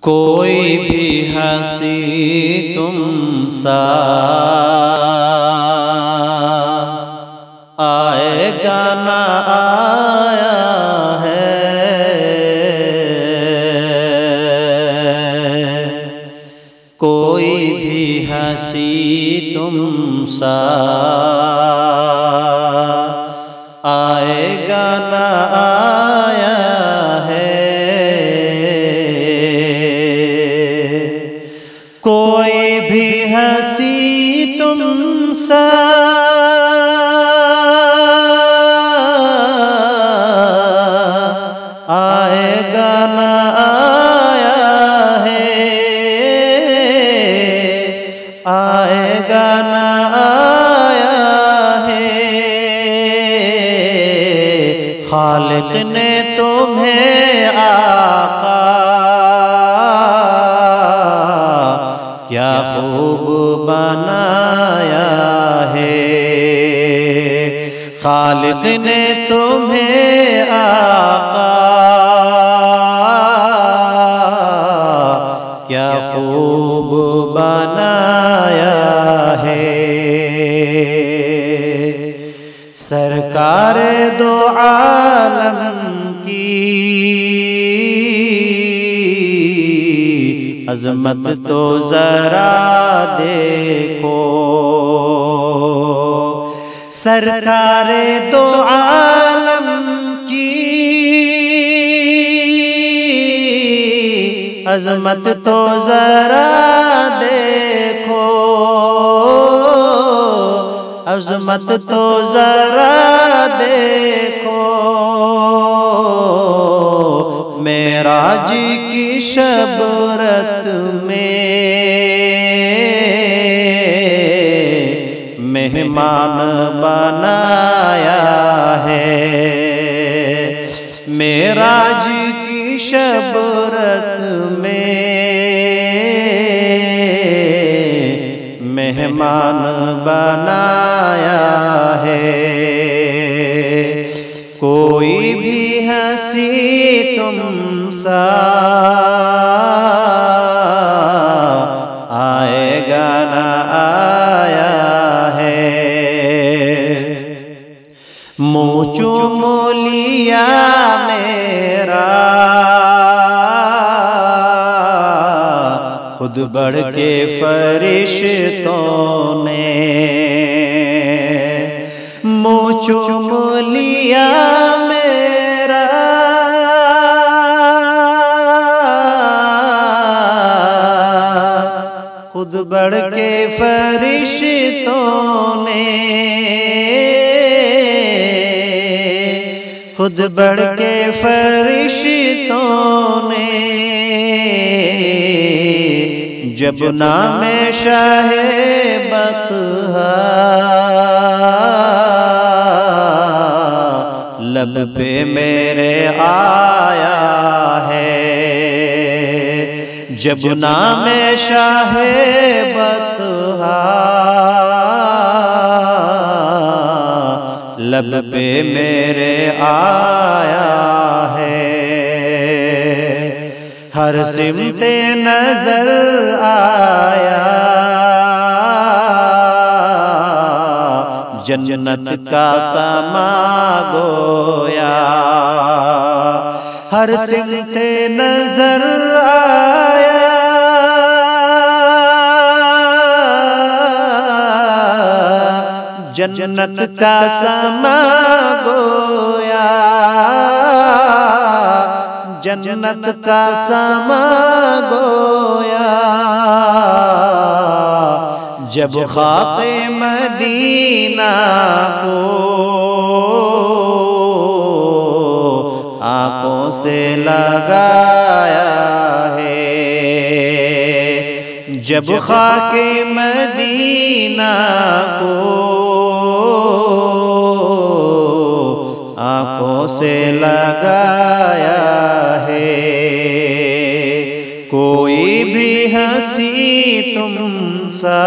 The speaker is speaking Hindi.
कोई भी हंसी तुम सा आएगा ना आया है। कोई भी हंसी तुम सा आएगा ना आया है। कोई भी हंसी तुम सा आएगा ना आया है, आएगा ना आया है। खालिक ने तुम्हें आका क्या खूब बनाया है। खालिक ने तुम्हें आका क्या खूब बनाया है। सरकार दो आलम की अज़मत तो जरा देखो। सरकार दो आलम की अज़मत तो जरा देखो। अज़मत तो जरा देखो। मेराज की शबरत में मेहमान बनाया है। मेराज की शबरत में मेहमान बनाया है। कोई भी हंसी तुम सा आएगा ना आया है। मुँह चूम लिया मेरा खुद बढ़ के फरिश्तों ने। मुँह चूम लिया मेरा खुद बढ़ के फरिश्तों ने। खुद बढ़ के फरिश्तों ने। जब नाम शाहे बतहा लब पे मेरे आया है। जब नाम शाहे बतहा लब पे मेरे आया है। हर सिमते नजर आया जन्नत का समा गोया। हर सिमते नजर आया जन्नत का समा गोया। जन्नत का समा गोया। जब खाके मदीना को आँखों से लगाया है। जब खाके मदीना को आँखों से लगाया है। को कोई भी हंसी तुम सा